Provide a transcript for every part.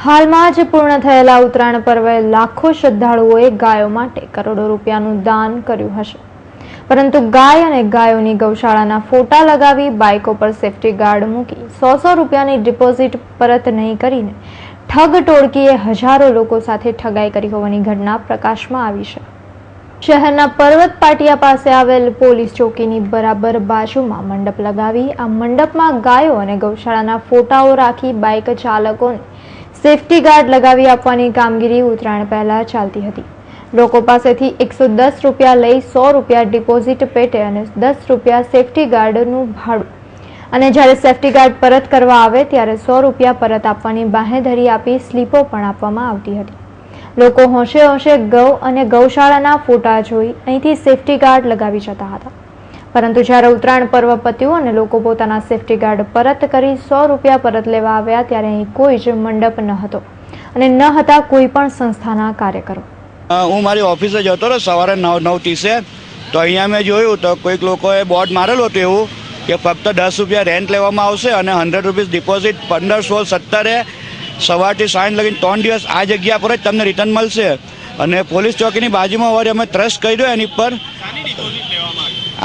હાલમાં જ પૂર્ણ થયેલા ઉત્તરાયણ પર્વે લાખો શ્રદ્ધાળુઓએ ગાયો માટે કરોડો રૂપિયાનું દાન કર્યું હશે, પરંતુ ગાય અને ગાયોની ગૌશાળાના ફોટા લગાવી બાઇકો પર સેફ્ટી ગાર્ડ મૂકી 100 રૂપિયાની ડિપોઝિટ પરત નહીં કરીને ઠગ ટોળકીએ હજારો લોકો સાથે ઠગાઈ કરી હોવાની ઘટના પ્રકાશમાં આવી છે। શહેરના પર્વત પાટિયા પાસે આવેલ પોલીસ ચોકીની બરાબર બાજુમાં મંડપ લગાવી આ મંડપમાં ગાયો અને ગૌશાળાના ફોટાઓ રાખી બાઇક ચાલકોને સેફ્ટી ગાર્ડ લગાવી આપવાની કામગીરી ઉત્તરાયણ પહેલા ચાલતી હતી। લોકો પાસેથી 110 રૂપિયા લઈ 100 રૂપિયા ડિપોઝિટ પેટે અને 10 રૂપિયા સેફ્ટી ગાર્ડનું ભાડું, અને જ્યારે સેફ્ટી ગાર્ડ પરત કરવા આવે ત્યારે 100 રૂપિયા પરત આપવાની બાંહેધરી આપી સ્લીપો પણ આપવામાં આવતી હતી। લોકો હોંશે હોંશે ગૌ અને ગૌશાળાના ફોટા જોઈ અહીંથી સેફ્ટી ગાર્ડ લગાવી જતા હતા, પરંતુ જ્યારે ઉત્તરાયણ પર્વ પત્યું અને લોકો પોતાના સેફ્ટી ગાર્ડ પરત કરી 100 રૂપિયા પરત લેવા આવ્યા ત્યારે અહીં કોઈ જ મંડપ ન હતો અને ન હતા કોઈ પણ સંસ્થાના કાર્યકરો। હું મારી ઓફિસે જતો હતો સવારે 9:30 તો અહીંયા મેં જોયું તો કોઈક લોકોએ બોર્ડ મારેલું હતું એવું કે ફક્ત 10 રૂપિયા રેન્ટ લેવામાં આવશે અને 100 રૂપીસ ડિપોઝિટ 15, 16, 17 સવારથી સાંજ લગીને 3 દિવસ આ જગ્યા પર જ તમને રિટર્ન મળશે। અને પોલીસ ચોકીની બાજુમાં વળી અમે ટ્રસ્ટ કર્યો એની પર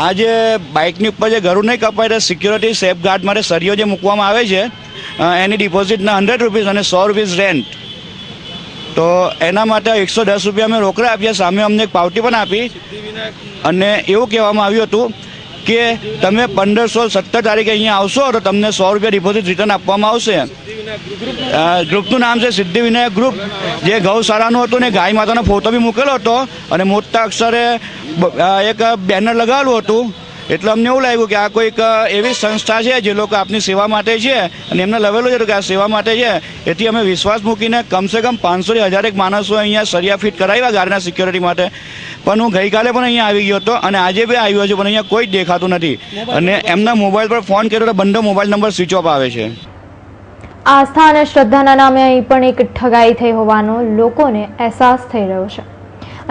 આ જે બાઇકની ઉપર જે ઘરું નહીં કપાય સિક્યોરિટી સેફ ગાર્ડ માટે સરીઓ જે મૂકવામાં આવે છે એની ડિપોઝિટના 100 રૂપીસ અને 100 રૂપીસ રેન્ટ, તો એના માટે 110 રૂપિયા અમે રોકડા આપ્યા, સામે અમને એક પાવતી પણ આપી અને એવું કહેવામાં આવ્યું હતું કે તમે 15, 16, 17 તારીખે અહીંયા આવશો તો તમને 100 રૂપિયા ડિપોઝિટ રિટર્ન આપવામાં આવશે। ગ્રુપનું નામ છે સિદ્ધિવિનાયક ગ્રુપ, જે ગૌશાળાનું હતું ને ગાય માતાનો ફોટો બી મૂકેલો હતો અને મોટા અક્ષરે એક બેનર લગાવેલું હતું। એટલે અમને એવું લાગ્યું કે આ કોઈક એવી સંસ્થા છે જે લોકો આપની સેવા માટે છે અને એમને લવેલું છે કે આ સેવા માટે છે, એથી અમે વિશ્વાસ મૂકીને કમસે કમ 500 થી 1000 માણસો અહીંયા સરિયા ફિટ કરાવ્યા ગાડીના સિક્યોરિટી માટે। પણ હું ગઈકાલે પણ અહીંયા આવી ગયો હતો અને આજે બી આવ્યો છું, પણ અહીંયા કોઈ જ દેખાતું નથી અને એમના મોબાઈલ પર ફોન કર્યો તો બંને મોબાઈલ નંબર સ્વિચ ઓફ આવે છે। આસ્થા અને શ્રદ્ધાના નામે અહીં પણ એક ઠગાઈ થઈ હોવાનો લોકોને અહેસાસ થઈ રહ્યો છે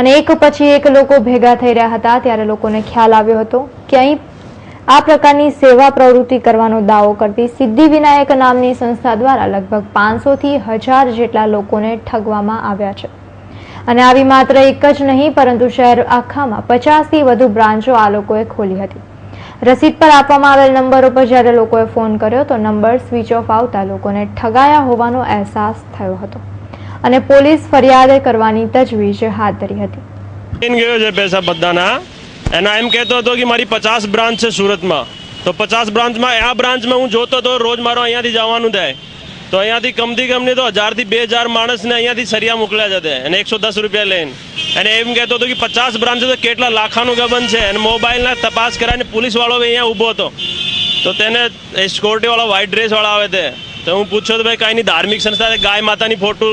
અને એક પછી એક લોકો ભેગા થઈ રહ્યા હતા ત્યારે લોકોને ખ્યાલ આવ્યો હતો કે અહીં આ પ્રકારની સેવા પ્રવૃત્તિ કરવાનો દાવો કરતી સિદ્ધિવિનાયક નામની સંસ્થા દ્વારા લગભગ 500 થી 1000 જેટલા લોકોને ઠગવામાં આવ્યા છે। અને આવી માત્ર એક જ નહીં પરંતુ શહેર આખામાં 50 થી વધુ બ્રાન્ચો આ લોકોએ ખોલી હતી। રસીદ પર આપવામાં આવેલ નંબરો પર જ્યારે લોકોએ ફોન કર્યો તો નંબર સ્વિચ ઓફ આવતા લોકોને ઠગાયા હોવાનો અહેસાસ થયો હતો અને પોલીસ ફરિયાદ કરવાની તજવીજ હાથ ધરી હતી। ગયો છે પૈસા બધાના એના એમ કહેતો હતો કે મારી 50 બ્રાન્ચ છે સુરતમાં, તો 50 બ્રાન્ચમાં આ બ્રાન્ચમાં હું જોતો હતો રોજ મારો અહીંયાથી જવાનું થાય તો અહીંયાથી કમથી કમની તો 1000 થી 2000 માણસને અહીંયાથી સરિયા મોકલ્યા જતા અને 110 રૂપિયા લઈને, અને એમ કહેતો હતો કે 50 બ્રાન્ચ તો કેટલા લાખાનું ગબન છે અને મોબાઈલના તપાસ કરાવીને પોલીસવાળો અહીંયા ઊભો હતો તો તેને સિક્યોરિટીવાળા વ્હાઇટ ડ્રેસવાળા આવે તે તો હું પૂછ્યો તો ભાઈ કાંઈ નહીં, ધાર્મિક સંસ્થા ગાય માતાની ફોટો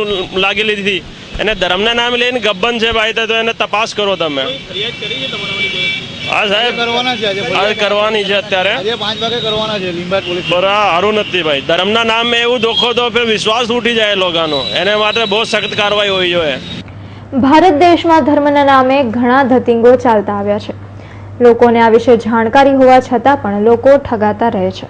લાગેલી હતી એને ધર્મના નામે લઈને ગબ્બન છે ભાઈ, તો એને તપાસ કરો તમે। હા સાહેબ કરવાની છે અત્યારે 5 વાગે કરવાના છે લીંબાયત પોલીસ પર। સારું નથી ભાઈ, ધર્મના નામે એવું ધોખો તો ફેર વિશ્વાસ ઉઠી જાય લોકોનો, એને માટે બહુ સખ્ત કાર્યવાહી હોવી જોઈએ। ભારત દેશમાં ધર્મના નામે ઘણા ધતિંગો ચાલતા આવ્યા છે, લોકોને આ વિશે જાણકારી હોવા છતાં પણ લોકો ઠગાતા રહે છે।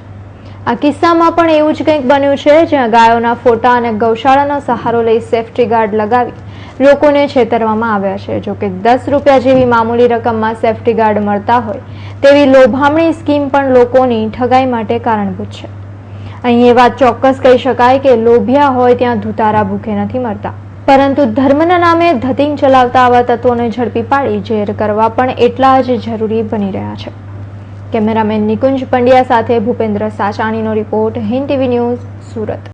આ કિસ્સામાં પણ એવું જ કંઈક બન્યું છે, જ્યાં ગાયોના ફોટા અને ગૌશાળાનો સહારો લઈ સેફ્ટી ગાર્ડ લગાવી લોકોને છેતરવામાં આવ્યા છે। જો કે 10 રૂપિયા જેવી મામૂલી રકમમાં સેફ્ટી ગાર્ડ મળતા હોય તેવી લોભામણી સ્કીમ પણ લોકોની ઠગાઈ માટે કારણભૂત છે। અહીં એ વાત ચોક્કસ કહી શકાય કે લોભિયા હોય ત્યાં ધુતારા ભૂખે નથી મરતા, પરંતુ ધર્મના નામે ધતિંગ ચલાવતા આવા તત્વોને ઝડપી પાડી જેર કરવા પણ એટલા જ જરૂરી બની રહ્યા છે। કેમેરામેન નિકુંજ પંડ્યા સાથે ભૂપેન્દ્ર સાચાણીનો report, Hind TV news, Surat.